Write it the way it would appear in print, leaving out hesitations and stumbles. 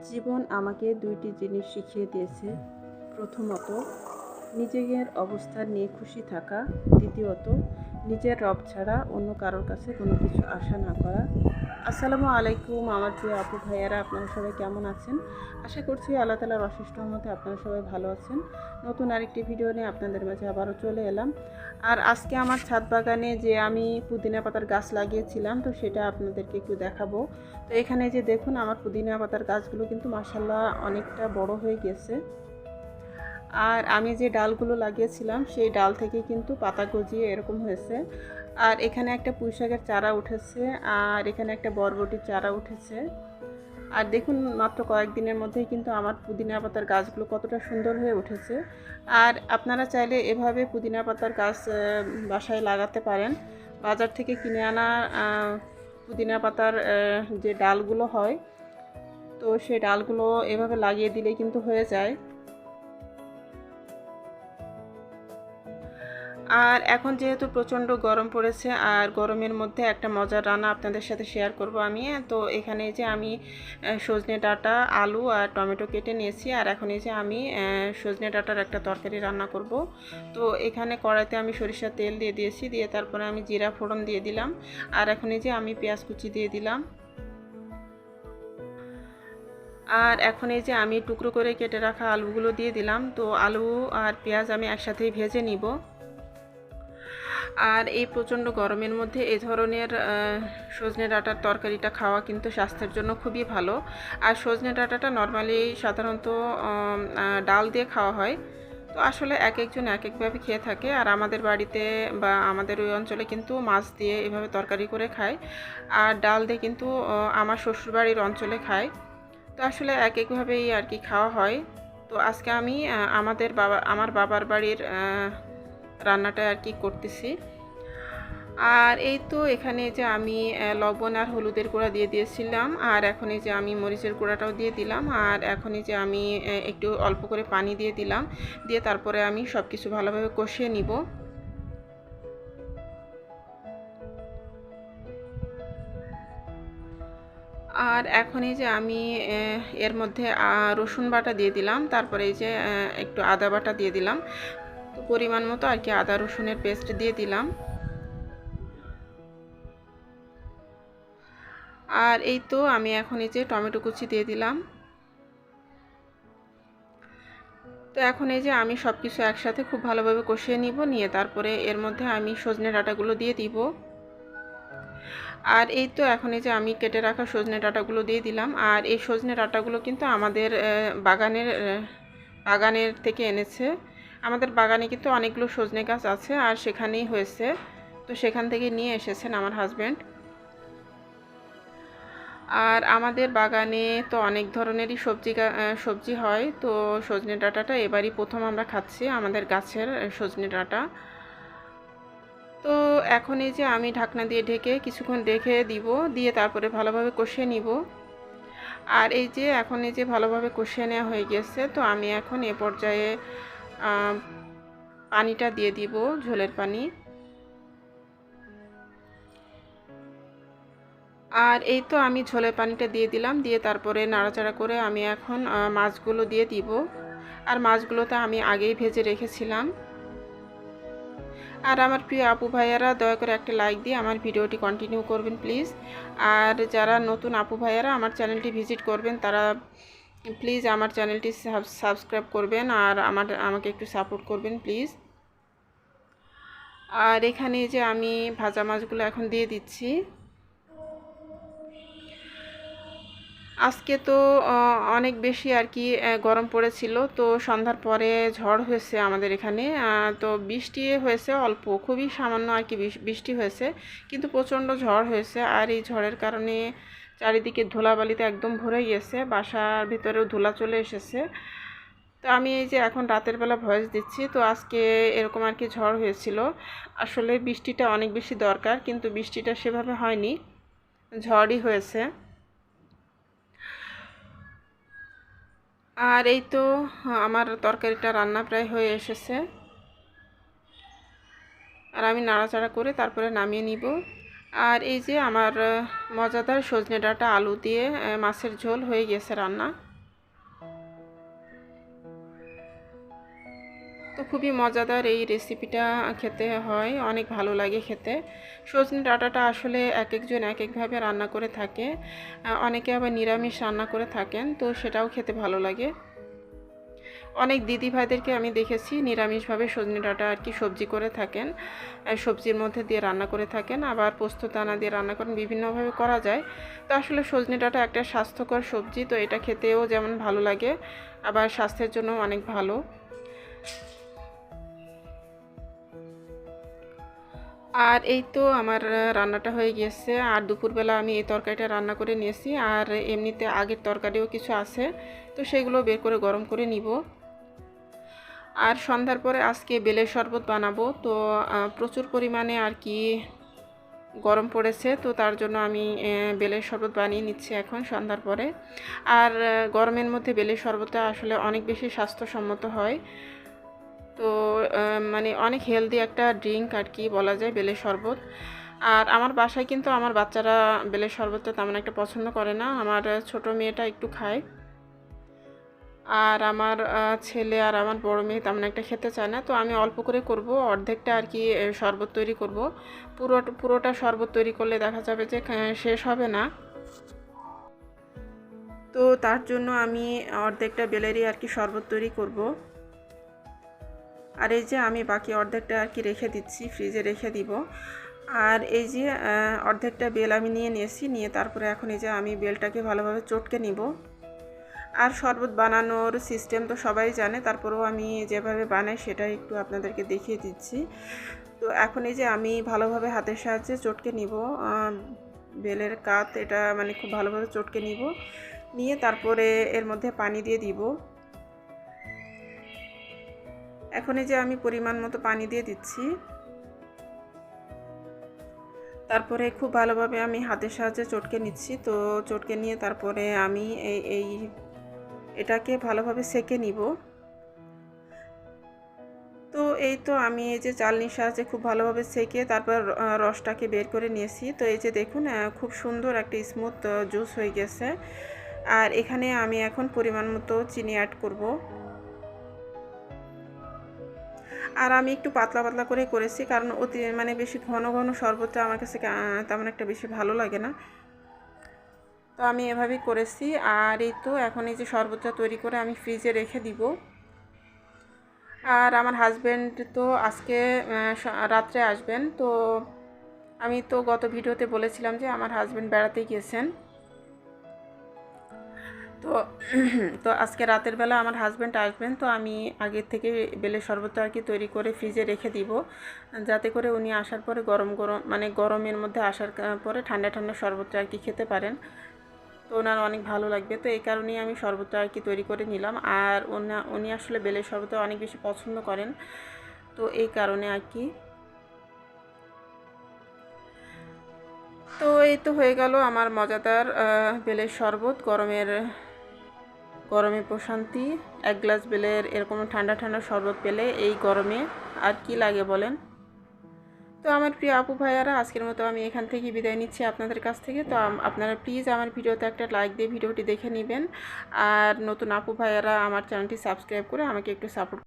জীবন আমাকে দুইটি জিনিস শিখিয়ে দিয়েছে। প্রথমত, নিজের অবস্থান নিয়ে খুশি থাকা। দ্বিতীয়ত, নিজের রব ছাড়া অন্য কারোর কাছে কোনো কিছু আশা না করা। আসসালামু আলাইকুম আমার প্রিয় আপু ভাইয়ারা, আপনারা সবাই কেমন আছেন? আশা করছি আল্লাহ তাআলার অশেষ রহমতে আপনারা সবাই ভালো আছেন। নতুন আরেকটি ভিডিও নিয়ে আপনাদের মাঝে আবারও চলে এলাম। আর আজকে আমার ছাদ বাগানে যে আমি পুদিনা পাতার গাছ লাগিয়েছিলাম, তো সেটা আপনাদেরকে একটু দেখাবো। তো এখানে যে দেখুন, আমার পুদিনা পাতার গাছগুলো কিন্তু মাশাআল্লাহ অনেকটা বড় হয়ে গেছে। আর আমি যে ডালগুলো লাগিয়েছিলাম সেই ডাল থেকে কিন্তু পাতা গজিয়ে এরকম হয়েছে। আর এখানে একটা পুঁইশাকের চারা উঠেছে, আর এখানে একটা বরবটির চারা উঠেছে। আর দেখুন, মাত্র কয়েকদিনের মধ্যেই কিন্তু আমার পুদিনা পাতার গাছগুলো কতটা সুন্দর হয়ে উঠেছে। আর আপনারা চাইলে এভাবে পুদিনা পাতার গাছ বাসায় লাগাতে পারেন। বাজার থেকে কিনে আনা পুদিনা পাতার যে ডালগুলো হয়, তো সেই ডালগুলো এভাবে লাগিয়ে দিলেই কিন্তু হয়ে যায়। আর এখন যেহেতু প্রচণ্ড গরম পড়েছে, আর গরমের মধ্যে একটা মজার রান্না আপনাদের সাথে শেয়ার করব আমি। তো এখানে যে আমি সজনে ডাঁটা, আলু আর টমেটো কেটে নিয়েছি। আর এখন এই যে আমি সজনে ডাঁটার একটা তরকারি রান্না করব। তো এখানে কড়াইতে আমি সরিষার তেল দিয়ে দিয়েছি, দিয়ে তারপরে আমি জিরা ফোড়ন দিয়ে দিলাম। আর এখন এই যে আমি পেঁয়াজ কুচি দিয়ে দিলাম। আর এখন এই যে আমি টুকরো করে কেটে রাখা আলুগুলো দিয়ে দিলাম। তো আলু আর পেঁয়াজ আমি একসাথেই ভেজে নিব। আর এই প্রচণ্ড গরমের মধ্যে এই ধরনের সজনে ডাঁটার তরকারিটা খাওয়া কিন্তু স্বাস্থ্যের জন্য খুবই ভালো। আর সজনে ডাঁটাটা নর্মালি সাধারণত ডাল দিয়ে খাওয়া হয়। তো আসলে এক একজন এক একভাবে খেয়ে থাকে। আর আমাদের বাড়িতে বা আমাদের ওই অঞ্চলে কিন্তু মাছ দিয়ে এভাবে তরকারি করে খায়, আর ডাল দিয়ে কিন্তু আমার শ্বশুরবাড়ির অঞ্চলে খায়। তো আসলে এক একভাবেই আর কি খাওয়া হয়। তো আজকে আমি আমার বাবার বাড়ির রান্নাটা আর কি করতেছি। আর এই তো এখানে যে আমি লবণ আর হলুদের গুঁড়া দিয়ে দিয়েছিলাম, আর এখন এই যে আমি মরিচের গুঁড়াটাও দিয়ে দিলাম। আর এখন এই যে আমি একটু অল্প করে পানি দিয়ে দিলাম, দিয়ে তারপরে আমি সব কিছু ভালোভাবে কষিয়ে নিব। আর এখন এই যে আমি এর মধ্যে রসুন বাটা দিয়ে দিলাম, তারপরে এই যে একটু আদা বাটা দিয়ে দিলাম। তো পরিমাণ মতো আর কি আদা রসুনের পেস্ট দিয়ে দিলাম। আর এই তো আমি এখন এই যে টমেটো কুচি দিয়ে দিলাম। তো এখন এই যে আমি সব কিছু একসাথে খুব ভালোভাবে কষিয়ে নিয়ে তারপরে এর মধ্যে আমি সজনে ডাঁটাগুলো দিয়ে দিব। আর এই তো এখন এই যে আমি কেটে রাখা সজনে ডাঁটাগুলো দিয়ে দিলাম। আর এই সজনে ডাঁটাগুলো কিন্তু আমাদের বাগানের থেকে এনেছে। আমাদের বাগানে কিন্তু অনেকগুলো সজনে গাছ আছে, আর সেখানেই হয়েছে। তো সেখান থেকে নিয়ে এসেছেন আমার হাজব্যান্ড। আর আমাদের বাগানে তো অনেক ধরনেরই সবজি হয়। তো সজনে ডাঁটাটা এবারই প্রথম আমরা খাচ্ছি, আমাদের গাছের সজনে ডাঁটা। তো এখন এই যে আমি ঢাকনা দিয়ে ঢেকে কিছুক্ষণ রেখে দিব, দিয়ে তারপরে ভালোভাবে কষিয়ে নিব। আর এই যে এখন এই যে ভালোভাবে কষিয়ে নেওয়া হয়ে গেছে। তো আমি এখন এ পর্যায়ে পানিটা দিয়ে দিব, ঝোলের পানি। আর এই তো আমি ঝোলের পানিটা দিয়ে দিলাম, দিয়ে তারপরে নাড়াচাড়া করে আমি এখন মাছগুলো দিয়ে দিব। আর মাছগুলো তো আমি আগেই ভেজে রেখেছিলাম। আর আমার প্রিয় আপু ভাইয়ারা, দয়া করে একটা লাইক দিয়ে আমার ভিডিওটি কন্টিনিউ করবেন প্লিজ। আর যারা নতুন আপু ভাইয়ারা আমার চ্যানেলটি ভিজিট করবেন, তারা প্লিজ আমার চ্যানেলটি সাবস্ক্রাইব করবেন, আর আমাকে একটু সাপোর্ট করবেন প্লিজ। আর এখানে যে আমি ভাজা মাছগুলো এখন দিয়ে দিচ্ছি। আজকে তো অনেক বেশি আর কি গরম পড়েছিল। তো সন্ধ্যার পরে ঝড় হয়েছে আমাদের এখানে। তো বৃষ্টি হয়েছে অল্প, খুবই সামান্য আর কি বৃষ্টি হয়েছে, কিন্তু প্রচণ্ড ঝড় হয়েছে। আর এই ঝড়ের কারণে চারিদিকে ধুলাবালিতে একদম ভরে গেছে, বাসার ভিতরেও ধুলা চলে এসেছে। তো আমি এই যে এখন রাতের বেলা ভয়েস দিচ্ছি। তো আজকে এরকম আর কি ঝড় হয়েছিল। আসলে বৃষ্টিটা অনেক বেশি দরকার, কিন্তু বৃষ্টিটা সেভাবে হয়নি, ঝড়ই হয়েছে। আর এই তো আমার তরকারিটা রান্না প্রায় হয়ে এসেছে। আর আমি নাড়াচাড়া করে তারপরে নামিয়ে নিব। আর এই যে আমার মজাদার সজনে ডাঁটা আলু দিয়ে মাছের ঝোল হয়ে গেছে রান্না। তো খুবই মজাদার এই রেসিপিটা খেতে হয়, অনেক ভালো লাগে খেতে। সজনে ডাঁটাটা আসলে এক একজন এক একভাবে রান্না করে থাকে, অনেকে আবার নিরামিষ রান্না করে থাকেন, তো সেটাও খেতে ভালো লাগে। অনেক দিদি ভাইদেরকে আমি দেখেছি নিরামিষভাবে সজনে ডাঁটা আর কি সবজি করে থাকেন, সবজির মধ্যে দিয়ে রান্না করে থাকেন, আবার পোস্ত দানা দিয়ে রান্না করেন, বিভিন্নভাবে করা যায়। তো আসলে সজনে ডাঁটা একটা স্বাস্থ্যকর সবজি, তো এটা খেতেও যেমন ভালো লাগে আবার স্বাস্থ্যের জন্য অনেক ভালো। আর এই তো আমার রান্নাটা হয়ে গিয়েছে, আর দুপুরবেলা আমি এই তরকারিটা রান্না করে নিয়েছি, আর এমনিতে আগের তরকারিও কিছু আছে, তো সেগুলো বের করে গরম করে নিব। আর সন্ধ্যার পরে আজকে বেলের শরবত বানাবো, তো প্রচুর পরিমাণে আর কি গরম পড়েছে, তো তার জন্য আমি বেলের শরবত বানিয়ে নিচ্ছি এখন সন্ধ্যার পরে। আর গরমের মধ্যে বেলের শরবতটা আসলে অনেক বেশি স্বাস্থ্যসম্মত হয়, তো মানে অনেক হেলদি একটা ড্রিঙ্ক আর কি বলা যায় বেলের শরবত। আর আমার বাসায় কিন্তু আমার বাচ্চারা বেলের শরবতটা তেমন একটা পছন্দ করে না, আমার ছোট মেয়েটা একটু খায়, আর আমার ছেলে আর আমার বড় মেয়ে তেমন একটা খেতে চায় না। তো আমি অল্প করে করব, অর্ধেকটা আর কি শরবত তৈরি করব। পুরোটা শরবত তৈরি করলে দেখা যাবে যে শেষ হবে না, তো তার জন্য আমি অর্ধেকটা বেলেরই আর কি শরবত তৈরি করব। আর এই যে আমি বাকি অর্ধেকটা আর কি রেখে দিচ্ছি, ফ্রিজে রেখে দিব। আর এই যে অর্ধেকটা বেল আমি নিয়ে তারপরে এখন এই যে আমি বেলটাকে ভালোভাবে চটকে নিব। আর শরবত বানানোর সিস্টেম তো সবাই জানে, তারপরেও আমি যেভাবে বানাই সেটাই একটু আপনাদেরকে দেখিয়ে দিচ্ছি। তো এখন এই যে আমি ভালোভাবে হাতের সাহায্যে চটকে নিব বেলের কাত, এটা মানে খুব ভালোভাবে চটকে নিয়ে তারপরে এর মধ্যে পানি দিয়ে দিব। এখন এই যে আমি পরিমাণ মতো পানি দিয়ে দিচ্ছি, তারপরে খুব ভালোভাবে আমি হাতের সাহায্যে চটকে নিচ্ছি। তো চটকে নিয়ে তারপরে আমি এটাকে ভালোভাবে সেঁকে নিব। তো এই তো আমি এই যে চালনির সাহায্যে খুব ভালোভাবে সেঁকে তারপর রসটাকে বের করে নিয়েছি। তো এই যে দেখুন খুব সুন্দর একটা স্মুথ জুস হয়ে গেছে। আর এখানে আমি এখন পরিমাণ মতো চিনি অ্যাড করব। আর আমি একটু পাতলা পাতলা করে করেছি, কারণ মানে বেশি ঘন ঘন শরবতটা আমার কাছে তেমন একটা বেশি ভালো লাগে না, তো আমি এভাবেই করেছি। আর এই তো এখন এই যে শরবতটা তৈরি করে আমি ফ্রিজে রেখে দিব। আর আমার হাজব্যান্ড তো আজকে রাত্রে আসবেন, তো আমি তো গত ভিডিওতে বলেছিলাম যে আমার হাজব্যান্ড বেড়াতে গিয়েছেন, তো তো আজকে রাতের বেলা আমার হাজব্যান্ড আসবেন, তো আমি আগের থেকে বেলের শরবতটা আর কি তৈরি করে ফ্রিজে রেখে দিব, যাতে করে উনি আসার পরে গরম গরম মানে গরমের মধ্যে আসার পরে ঠান্ডা ঠান্ডা শরবতটা আর কি খেতে পারেন, তো ওনার অনেক ভালো লাগবে। তো এই কারণেই আমি শরবতটা আর কি তৈরি করে নিলাম। আর উনি আসলে বেলের শরবতটা অনেক বেশি পছন্দ করেন, তো এই কারণে আর কি। তো এই তো হয়ে গেল আমার মজাদার বেলের শরবত। গরমে প্রশান্তি, এক গ্লাস বেলের এরকম ঠান্ডা ঠান্ডা শরবত পেলে এই গরমে আর কি লাগে বলেন। তো আমার প্রিয় আপু ভাইয়ারা, আজকের মতো আমি এখান থেকে বিদায় নিচ্ছি আপনাদের কাছ থেকে। তো আপনারা প্লিজ আমার ভিডিওতে একটা লাইক দিয়ে ভিডিওটি দেখে নেবেন, আর নতুন আপু ভাইয়ারা আমার চ্যানেলটি সাবস্ক্রাইব করে আমাকে একটু সাপোর্ট